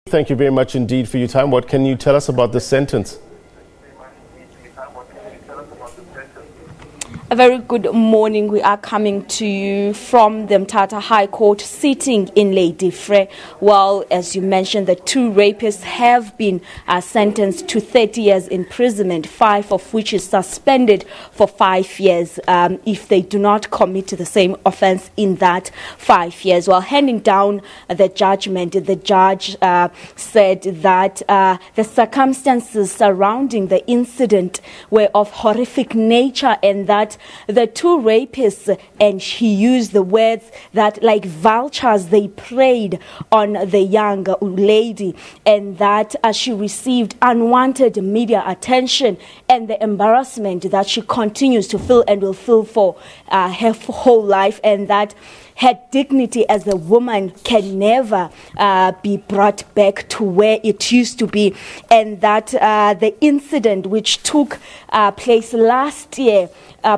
Thank you very much indeed for your time. What can you tell us about the sentence? A very good morning. We are coming to you from the Mthatha High Court, sitting in Lady Frere. Well, as you mentioned, the two rapists have been sentenced to 30 years imprisonment, 5 of which is suspended for 5 years if they do not commit the same offense in that 5 years. While handing down the judgment, the judge said that the circumstances surrounding the incident were of horrific nature, and that the two rapists, and he used the words that like vultures, they preyed on the young lady, and that she received unwanted media attention and the embarrassment that she continues to feel and will feel for her whole life, and that her dignity as a woman can never be brought back to where it used to be, and that the incident which took place last year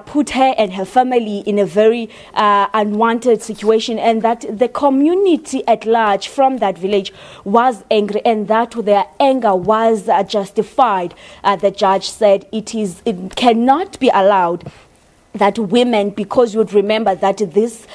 put her and her family in a very unwanted situation, and that the community at large from that village was angry, and that their anger was justified. The judge said it cannot be allowed that women, because you would remember that this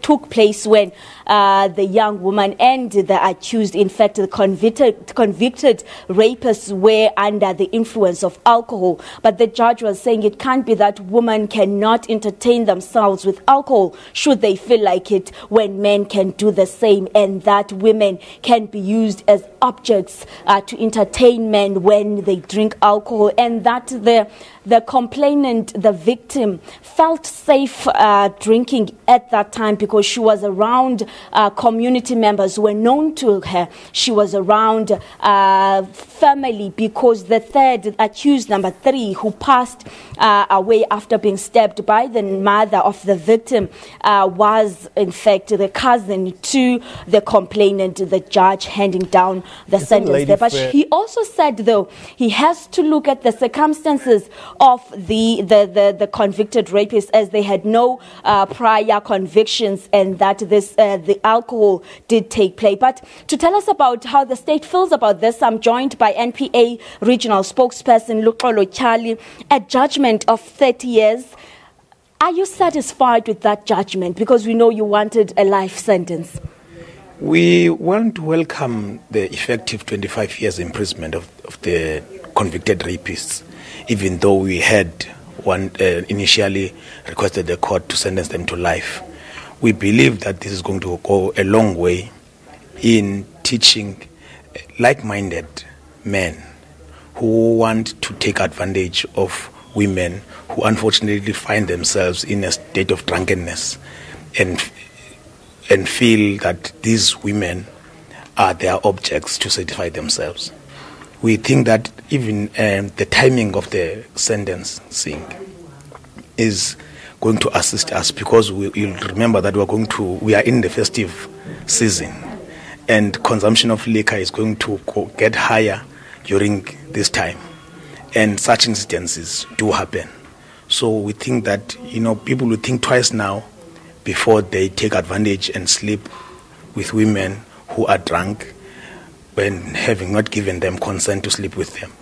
took place when the young woman and the accused, in fact, the convicted rapists, were under the influence of alcohol. But the judge was saying it can't be that women cannot entertain themselves with alcohol should they feel like it, when men can do the same, and that women can be used as objects to entertain men when they drink alcohol, and that the complainant, the victim, felt safe drinking at that time because she was around community members who were known to her. She was around family, because the third accused, number 3, who passed away after being stabbed by the mother of the victim, was in fact the cousin to the complainant. The judge handing down the sentence there. But he also said, though, he has to look at the circumstances of the convicted rapists, as they had no prior convictions, and that the alcohol did take place. But to tell us about how the state feels about this, I'm joined by NPA regional spokesperson Luxolo Chali. A judgment of 30 years. Are you satisfied with that judgment? Because we know you wanted a life sentence. We want to welcome the effective 25 years imprisonment of the convicted rapists, even though we had initially requested the court to sentence them to life. We believe that this is going to go a long way in teaching like-minded men who want to take advantage of women who unfortunately find themselves in a state of drunkenness and feel that these women are their objects to satisfy themselves. We think that even the timing of the sentencing is going to assist us, because you'll remember that we are in the festive season, and consumption of liquor is going to get higher during this time, and such incidences do happen. So we think that people will think twice now before they take advantage and sleep with women who are drunk, when having not given them consent to sleep with them.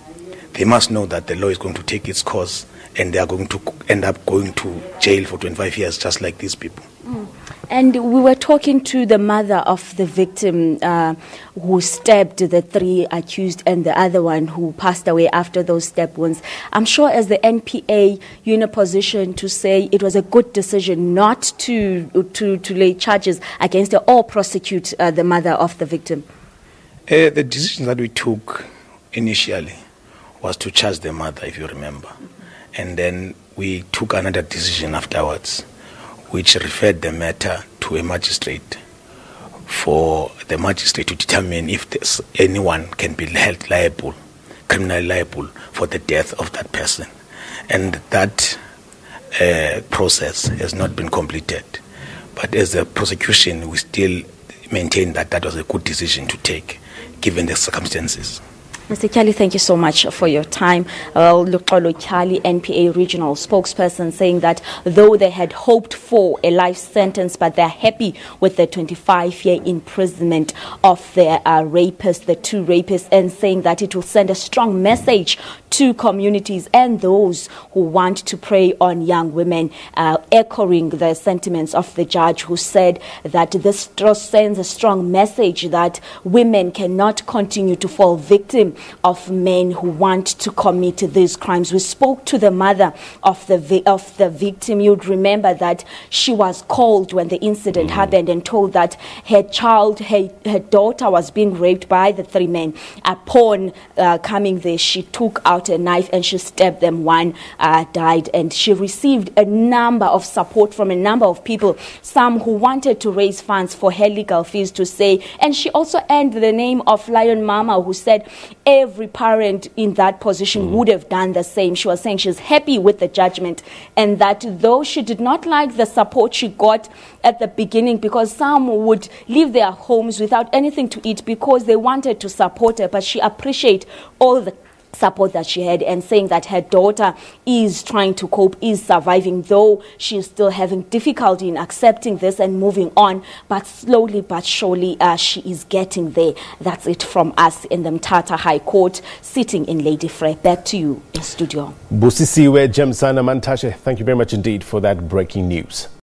They must know that the law is going to take its course, and they are going to end up going to jail for 25 years, just like these people. And we were talking to the mother of the victim who stabbed the 3 accused, and the other one who passed away after those stab wounds. I'm sure as the NPA, you're in a position to say it was a good decision not to lay charges against her or prosecute the mother of the victim. The decision that we took initially was to charge the mother, if you remember. And then we took another decision afterwards, which referred the matter to a magistrate, for the magistrate to determine if anyone can be held liable, criminally liable, for the death of that person. And that process has not been completed. But as a prosecution, we still maintain that that was a good decision to take, given the circumstances. Mr. Kyali, thank you so much for your time. Luxolo Kyali, NPA regional spokesperson, saying that though they had hoped for a life sentence, but they're happy with the 25-year imprisonment of the rapists, the two rapists, and saying that it will send a strong message to communities and those who want to prey on young women, echoing the sentiments of the judge, who said that this sends a strong message that women cannot continue to fall victim of men who want to commit these crimes. We spoke to the mother of the victim. You'd remember that she was called when the incident happened and told that her child, her daughter, was being raped by the three men. Upon coming there, she took out a knife and she stabbed them. One died, and she received a number of support from a number of people, some who wanted to raise funds for her legal fees, to say, and she also earned the name of Lion Mama, who said every parent in that position would have done the same. She was saying she's happy with the judgment, and that though she did not like the support she got at the beginning, because some would leave their homes without anything to eat because they wanted to support her, but she appreciated all the support that she had, and saying that her daughter is trying to cope, is surviving, though she is still having difficulty in accepting this and moving on, but slowly but surely she is getting there. That's it from us in the Mthatha High Court, sitting in Lady Frere. Back to you in studio. Busisiwe Jemsana-Mantashe, thank you very much indeed for that breaking news.